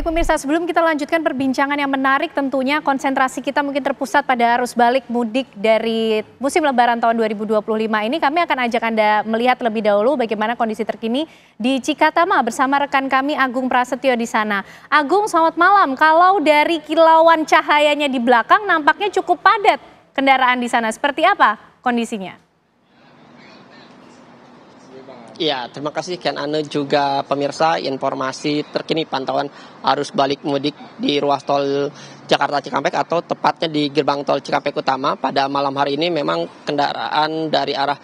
Baik pemirsa, sebelum kita lanjutkan perbincangan yang menarik, tentunya konsentrasi kita mungkin terpusat pada arus balik mudik dari musim lebaran tahun 2025 ini. Kami akan ajak Anda melihat lebih dahulu bagaimana kondisi terkini di Cikatama bersama rekan kami Agung Prasetyo di sana. Agung, selamat malam. Kalau dari kilauan cahayanya di belakang nampaknya cukup padat kendaraan di sana. Seperti apa kondisinya? Ya, terima kasih Ken Ane juga pemirsa, informasi terkini pantauan arus balik mudik di ruas tol Jakarta Cikampek atau tepatnya di gerbang tol Cikampek Utama. Pada malam hari ini memang kendaraan dari arah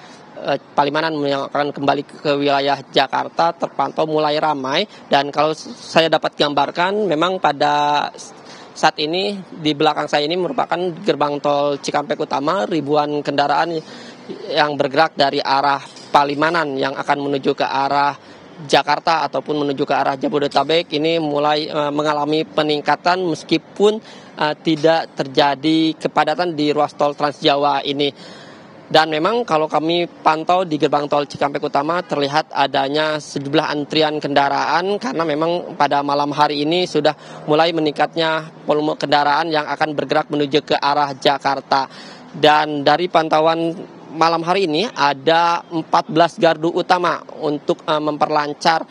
Palimanan yang akan kembali ke wilayah Jakarta terpantau mulai ramai, dan kalau saya dapat gambarkan memang pada saat ini di belakang saya ini merupakan gerbang tol Cikampek Utama. Ribuan kendaraan yang bergerak dari arah Palimanan yang akan menuju ke arah Jakarta ataupun menuju ke arah Jabodetabek ini mulai mengalami peningkatan meskipun tidak terjadi kepadatan di ruas tol Trans Jawa ini. Dan memang kalau kami pantau di gerbang tol Cikampek Utama terlihat adanya sejumlah antrian kendaraan karena memang pada malam hari ini sudah mulai meningkatnya volume kendaraan yang akan bergerak menuju ke arah Jakarta. Dan dari pantauan malam hari ini ada 14 gardu utama untuk memperlancar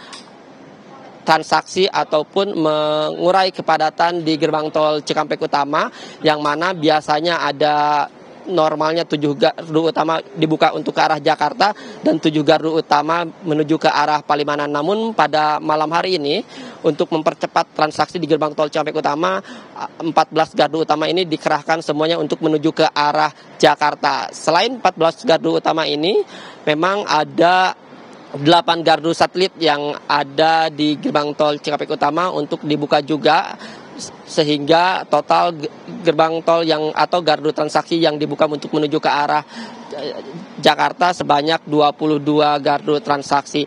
transaksi ataupun mengurai kepadatan di gerbang tol Cikampek Utama, yang mana biasanya ada normalnya 7 gardu utama dibuka untuk ke arah Jakarta dan 7 gardu utama menuju ke arah Palimanan. Namun pada malam hari ini untuk mempercepat transaksi di gerbang tol Cikampek Utama, 14 gardu utama ini dikerahkan semuanya untuk menuju ke arah Jakarta. Selain 14 gardu utama ini, memang ada 8 gardu satelit yang ada di gerbang tol Cikampek Utama untuk dibuka juga, sehingga total gerbang tol yang atau gardu transaksi yang dibuka untuk menuju ke arah Jakarta sebanyak 22 gardu transaksi.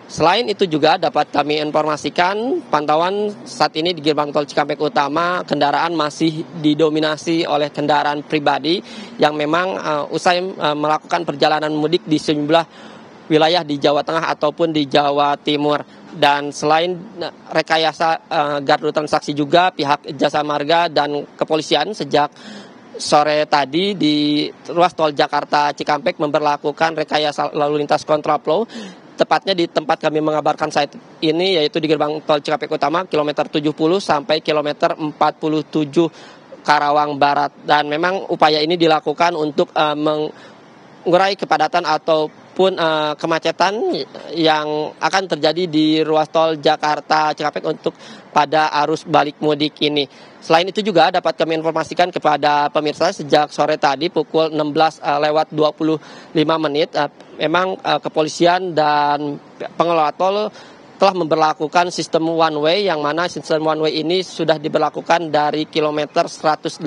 Selain itu juga dapat kami informasikan pantauan saat ini di gerbang tol Cikampek Utama, kendaraan masih didominasi oleh kendaraan pribadi yang memang usai melakukan perjalanan mudik di sejumlah wilayah di Jawa Tengah ataupun di Jawa Timur. Dan selain rekayasa gardu transaksi juga, pihak Jasa Marga dan kepolisian sejak sore tadi di ruas tol Jakarta Cikampek memberlakukan rekayasa lalu lintas kontraflow, tepatnya di tempat kami mengabarkan saat ini, yaitu di gerbang tol Cikampek Utama kilometer 70 sampai kilometer 47 Karawang Barat. Dan memang upaya ini dilakukan untuk mengurai kepadatan ataupun kemacetan yang akan terjadi di ruas tol Jakarta Cikampek untuk pada arus balik mudik ini. Selain itu juga dapat kami informasikan kepada pemirsa sejak sore tadi pukul 16:25 memang kepolisian dan pengelola tol telah memberlakukan sistem one way, yang mana sistem one way ini sudah diberlakukan dari kilometer 188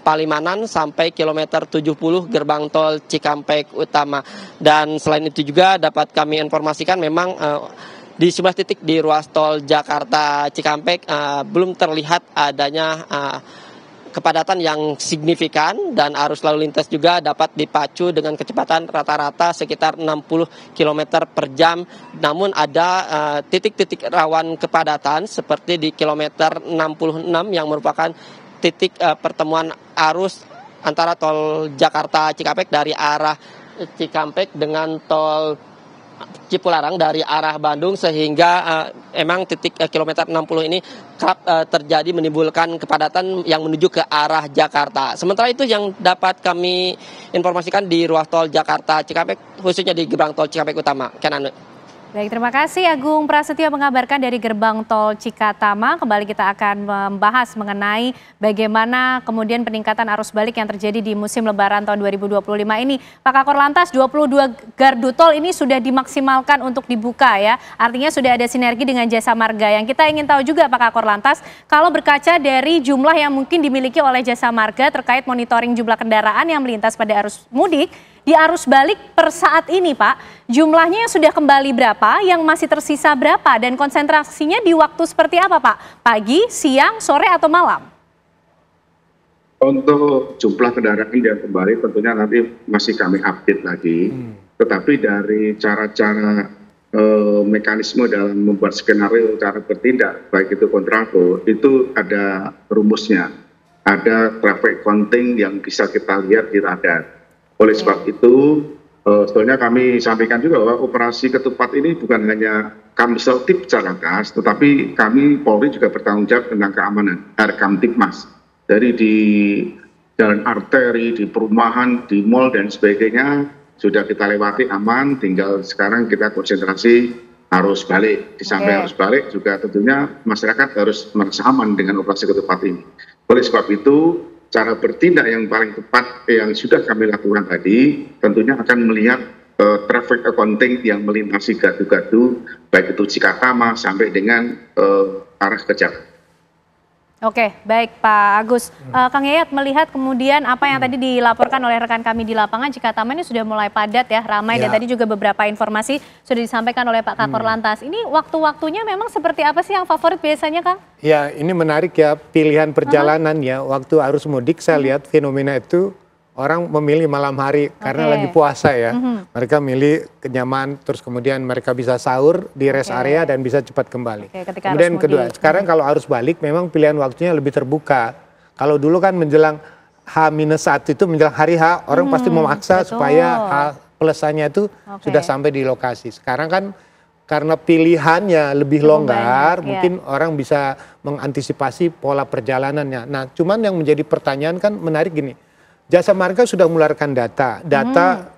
Palimanan sampai kilometer 70 gerbang tol Cikampek Utama. Dan selain itu juga dapat kami informasikan memang di sejumlah titik di ruas tol Jakarta Cikampek belum terlihat adanya kepadatan yang signifikan, dan arus lalu lintas juga dapat dipacu dengan kecepatan rata-rata sekitar 60 km per jam. Namun ada titik-titik rawan kepadatan seperti di kilometer 66 yang merupakan titik pertemuan arus antara tol Jakarta Cikampek dari arah Cikampek dengan tol Cipularang dari arah Bandung, sehingga emang titik kilometer 60 ini kerap terjadi menimbulkan kepadatan yang menuju ke arah Jakarta. Sementara itu yang dapat kami informasikan di ruas tol Jakarta Cikampek, khususnya di gerbang tol Cikampek Utama. Kenan. Baik, terima kasih Agung Prasetyo mengabarkan dari gerbang tol Cikatama. Kembali kita akan membahas mengenai bagaimana kemudian peningkatan arus balik yang terjadi di musim lebaran tahun 2025 ini. Pak Kakor Lantas, 22 gardu tol ini sudah dimaksimalkan untuk dibuka ya. Artinya sudah ada sinergi dengan Jasa Marga. Yang kita ingin tahu juga Pak Kakor Lantas, kalau berkaca dari jumlah yang mungkin dimiliki oleh Jasa Marga terkait monitoring jumlah kendaraan yang melintas pada arus mudik, di arus balik per saat ini Pak, jumlahnya sudah kembali berapa, yang masih tersisa berapa, dan konsentrasinya di waktu seperti apa Pak? Pagi, siang, sore, atau malam? Untuk jumlah kendaraan yang kembali tentunya nanti masih kami update lagi. Tetapi dari cara-cara mekanisme dalam membuat skenario cara bertindak, baik itu kontraflow, itu ada rumusnya. Ada traffic counting yang bisa kita lihat di radar. Oleh sebab itu, sebetulnya kami sampaikan juga bahwa operasi ketupat ini bukan hanya Kamseltib secara khas, tetapi kami Polri juga bertanggung jawab tentang keamanan, Kamtibmas. Dari di jalan arteri, di perumahan, di mal dan sebagainya, sudah kita lewati aman, tinggal sekarang kita konsentrasi arus balik. Di samping arus balik juga tentunya masyarakat harus merasa aman dengan operasi ketupat ini. Oleh sebab itu, cara bertindak yang paling tepat yang sudah kami lakukan tadi, tentunya akan melihat traffic accounting yang melintasi gardu-gardu, baik itu Cikatama sampai dengan arah ke Jakarta. Oke, baik Pak Agus. Kang Yayat melihat kemudian apa yang tadi dilaporkan oleh rekan kami di lapangan, Cikatama ini sudah mulai padat ya, ramai, dan tadi juga beberapa informasi sudah disampaikan oleh Pak Kakor Lantas. Ini waktu-waktunya memang seperti apa sih yang favorit biasanya, Kang? Ya, ini menarik ya, pilihan perjalanan ya. Waktu arus mudik saya lihat fenomena itu orang memilih malam hari karena lagi puasa ya. Mereka milih kenyaman, terus kemudian mereka bisa sahur di rest area dan bisa cepat kembali. Kemudian kedua, sekarang kalau arus balik memang pilihan waktunya lebih terbuka. Kalau dulu kan menjelang H-1 itu menjelang hari H, orang pasti memaksa supaya H+-nya itu sudah sampai di lokasi. Sekarang kan karena pilihannya lebih longgar, mungkin orang bisa mengantisipasi pola perjalanannya. Nah, cuman yang menjadi pertanyaan kan menarik gini. Jasa Marga sudah mengeluarkan data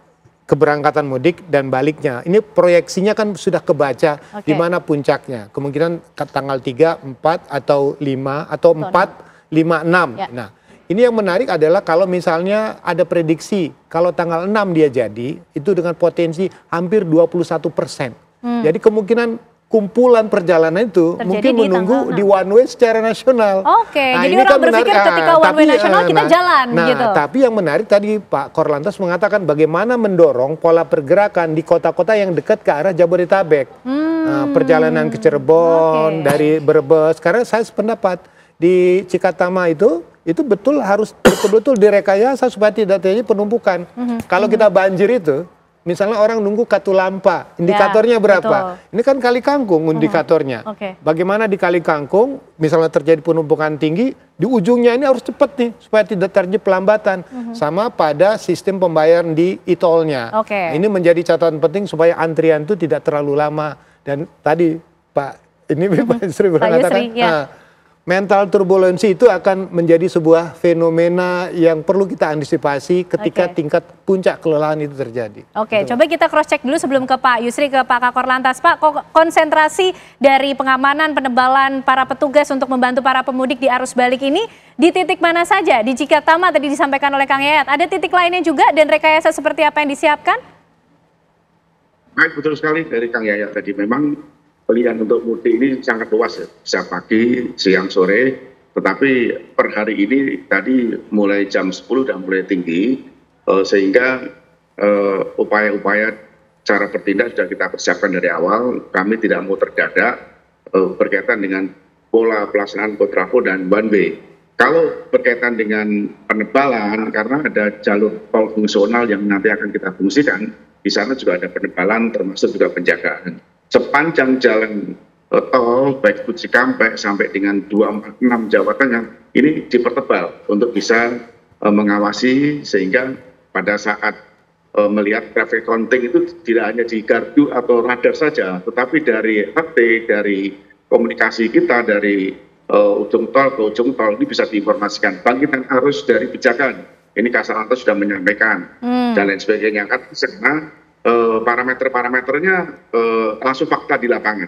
keberangkatan mudik dan baliknya. Ini proyeksinya kan sudah kebaca di mana puncaknya. Kemungkinan tanggal 3, 4 atau 5 atau 4, 5, 6. Nah, ini yang menarik adalah kalau misalnya ada prediksi kalau tanggal 6 dia jadi, itu dengan potensi hampir 21%. Jadi kemungkinan kumpulan perjalanan itu mungkin menunggu di one way secara nasional. Nah, jadi orang berpikir ketika one way nasional kita jalan gitu. Tapi yang menarik tadi Pak Korlantas mengatakan bagaimana mendorong pola pergerakan di kota-kota yang dekat ke arah Jabodetabek. Perjalanan ke Cirebon, dari Brebes. Karena saya sependapat di Cikatama itu betul harus betul-betul direkayasa supaya tidak terjadi penumpukan. Kalau kita banjir itu, misalnya orang nunggu Katulampa, indikatornya berapa? Ini kan Kali Kangkung indikatornya. Bagaimana di Kali Kangkung, misalnya terjadi penumpukan tinggi, di ujungnya ini harus cepat nih, supaya tidak terjadi pelambatan. Sama pada sistem pembayaran di e-tolnya. Ini menjadi catatan penting supaya antrian itu tidak terlalu lama. Dan tadi Pak Yusri mengatakan, mental turbulensi itu akan menjadi sebuah fenomena yang perlu kita antisipasi ketika tingkat puncak kelelahan itu terjadi. Coba kita cross check dulu sebelum ke Pak Yusri, ke Pak Kakor Lantas. Pak, konsentrasi dari pengamanan, penebalan para petugas untuk membantu para pemudik di arus balik ini di titik mana saja? Di Cikatama tadi disampaikan oleh Kang Yayat. Ada titik lainnya juga dan rekayasa seperti apa yang disiapkan? Baik, betul sekali dari Kang Yayat tadi. Memang pilihan untuk mudik ini sangat luas ya, bisa pagi, siang, sore, tetapi per hari ini tadi mulai jam 10 sudah mulai tinggi, sehingga upaya-upaya cara bertindak sudah kita persiapkan dari awal. Kami tidak mau terdadak berkaitan dengan pola pelaksanaan kontraflow dan one way. Kalau berkaitan dengan penebalan, karena ada jalur tol fungsional yang nanti akan kita fungsikan, di sana juga ada penebalan termasuk juga penjagaan. Sepanjang jalan tol baik itu Cikampek sampai dengan 246 Jawa Tengah ini dipertebal untuk bisa mengawasi, sehingga pada saat melihat traffic counting itu tidak hanya di gardu atau radar saja, tetapi dari HT, dari komunikasi kita dari ujung tol ke ujung tol ini bisa diinformasikan. Bangkitan arus dari Pejagan, ini Kasat sudah menyampaikan dan lain sebagainya. Karena parameter-parameternya langsung fakta di lapangan,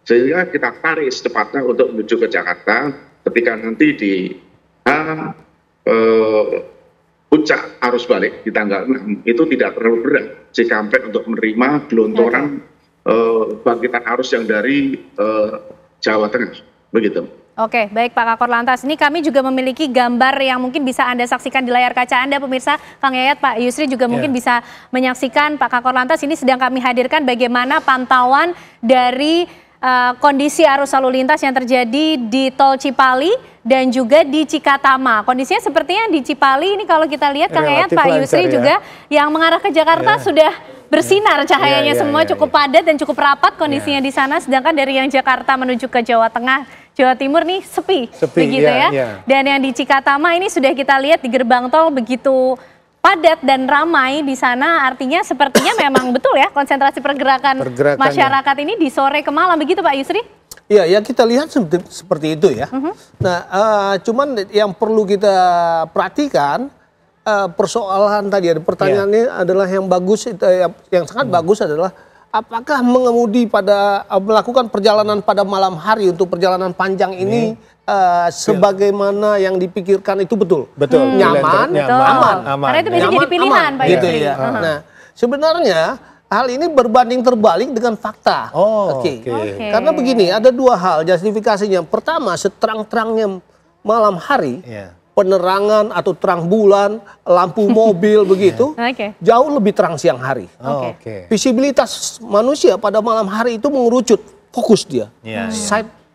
sehingga kita tarik secepatnya untuk menuju ke Jakarta ketika nanti di puncak arus balik di tanggal 6 itu tidak terlalu berat Cikampek untuk menerima gelontoran bangkitan arus yang dari Jawa Tengah, begitu. Baik Pak Kakor Lantas, ini kami juga memiliki gambar yang mungkin bisa Anda saksikan di layar kaca Anda pemirsa. Kang Yayat, Pak Yusri juga mungkin bisa menyaksikan. Pak Kakor Lantas, ini sedang kami hadirkan bagaimana pantauan dari kondisi arus lalu lintas yang terjadi di Tol Cipali dan juga di Cikatama. Kondisinya sepertinya di Cipali ini kalau kita lihat Kang Yayat, Pak Yusri juga yang mengarah ke Jakarta sudah bersinar cahayanya semua cukup padat dan cukup rapat kondisinya di sana. Sedangkan dari yang Jakarta menuju ke Jawa Tengah, Jawa Timur nih sepi begitu ya. Dan yang di Cikatama ini sudah kita lihat di gerbang tol begitu padat dan ramai di sana, artinya sepertinya memang betul ya konsentrasi pergerakan masyarakat ini di sore ke malam begitu Pak Yusri? Iya, ya kita lihat seperti itu ya. Nah, cuman yang perlu kita perhatikan persoalan tadi ada pertanyaannya adalah yang bagus, yang sangat bagus adalah apakah mengemudi melakukan perjalanan pada malam hari untuk perjalanan panjang ini sebagaimana yang dipikirkan itu betul, nyaman, aman. Karena itu bisa jadi pilihan, Pak gitu Yusri. ya. Nah, sebenarnya hal ini berbanding terbalik dengan fakta. Karena begini, ada dua hal justifikasinya. Pertama, seterang-terangnya malam hari, penerangan atau terang bulan, lampu mobil begitu, jauh lebih terang siang hari. Visibilitas manusia pada malam hari itu mengerucut, fokus dia.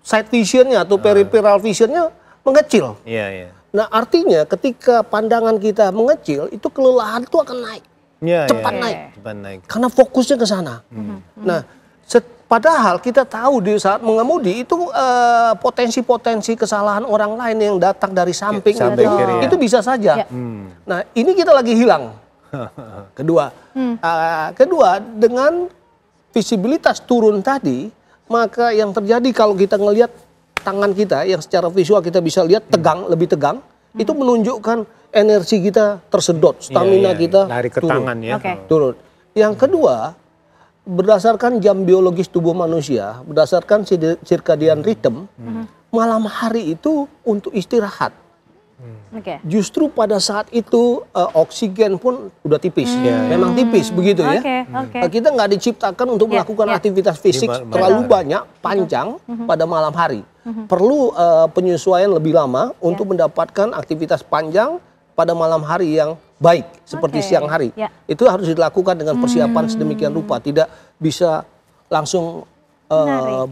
Side visionnya atau peripheral visionnya mengecil. Nah, artinya ketika pandangan kita mengecil, itu kelelahan itu akan naik. Cepat naik. Karena fokusnya ke sana. Nah, padahal kita tahu di saat mengemudi itu potensi-potensi kesalahan orang lain yang datang dari samping itu bisa saja. Nah, ini kita lagi hilang. Kedua, dengan visibilitas turun tadi, maka yang terjadi kalau kita ngelihat tangan kita yang secara visual kita bisa lihat lebih tegang, itu menunjukkan energi kita tersedot, stamina kita lari ke turun. Tangan ya. Turun. Yang kedua, berdasarkan jam biologis tubuh manusia, berdasarkan circadian rhythm, malam hari itu untuk istirahat. Justru pada saat itu oksigen pun udah tipis, memang tipis begitu ya. Kita nggak diciptakan untuk melakukan aktivitas fisik terlalu banyak, panjang pada malam hari. Perlu penyesuaian lebih lama untuk mendapatkan aktivitas panjang pada malam hari yang baik seperti siang hari. Itu harus dilakukan dengan persiapan sedemikian rupa, tidak bisa langsung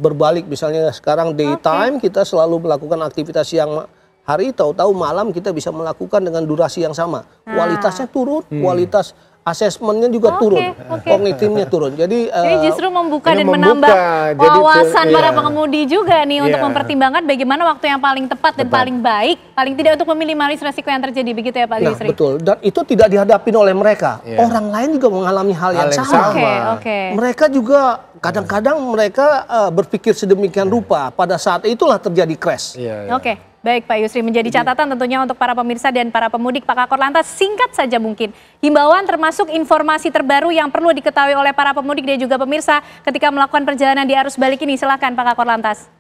berbalik. Misalnya sekarang daytime kita selalu melakukan aktivitas siang hari, tahu-tahu malam kita bisa melakukan dengan durasi yang sama. Kualitasnya turun, kualitas asesmennya juga turun, kognitifnya turun. Jadi justru membuka dan menambah wawasan para pengemudi juga nih untuk mempertimbangkan bagaimana waktu yang paling tepat dan paling baik, paling tidak untuk meminimalis resiko yang terjadi, begitu ya Pak Yusri? Betul, dan itu tidak dihadapin oleh mereka. Orang lain juga mengalami hal yang sama. Mereka juga kadang-kadang mereka berpikir sedemikian rupa, pada saat itulah terjadi crash. Baik Pak Yusri, menjadi catatan tentunya untuk para pemirsa dan para pemudik. Pak Kakor Lantas, singkat saja mungkin, himbauan termasuk informasi terbaru yang perlu diketahui oleh para pemudik dan juga pemirsa ketika melakukan perjalanan di arus balik ini. Silakan Pak Kakor Lantas.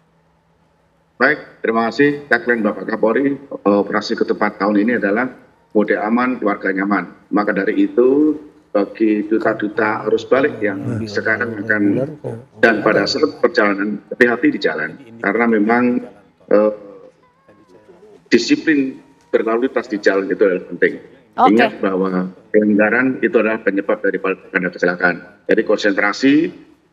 Baik, terima kasih tagline Bapak Kapolri. Operasi ketupat tahun ini adalah mudik aman, keluarga nyaman. Maka dari itu, bagi duta-duta arus balik yang sekarang akan dan pada saat perjalanan, hati-hati di jalan. Karena memang disiplin berlalu lintas di jalan itu adalah penting. Ingat bahwa pelanggaran itu adalah penyebab daripada kecelakaan. Jadi konsentrasi,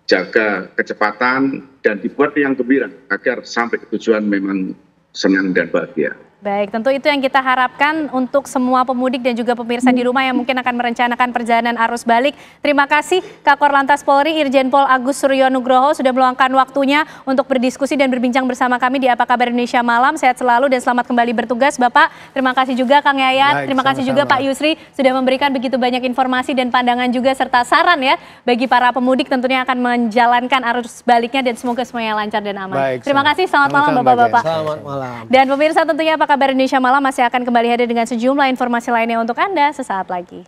jaga kecepatan, dan dibuat yang gembira agar sampai ke tujuan memang senang dan bahagia. Baik, tentu itu yang kita harapkan untuk semua pemudik dan juga pemirsa di rumah yang mungkin akan merencanakan perjalanan arus balik. Terima kasih Kakor Lantas Polri Irjen Pol Agus Suryo Nugroho sudah meluangkan waktunya untuk berdiskusi dan berbincang bersama kami di Apa Kabar Indonesia Malam. Sehat selalu dan selamat kembali bertugas Bapak. Terima kasih juga Kang Yayat, terima kasih juga Pak Yusri sudah memberikan begitu banyak informasi dan pandangan juga serta saran ya bagi para pemudik tentunya akan menjalankan arus baliknya dan semoga semuanya lancar dan aman. Terima kasih, selamat malam Bapak-Bapak. Selamat malam. Dan pemirsa tentunya Apa Kabar Indonesia Malam masih akan kembali hadir dengan sejumlah informasi lainnya untuk Anda sesaat lagi.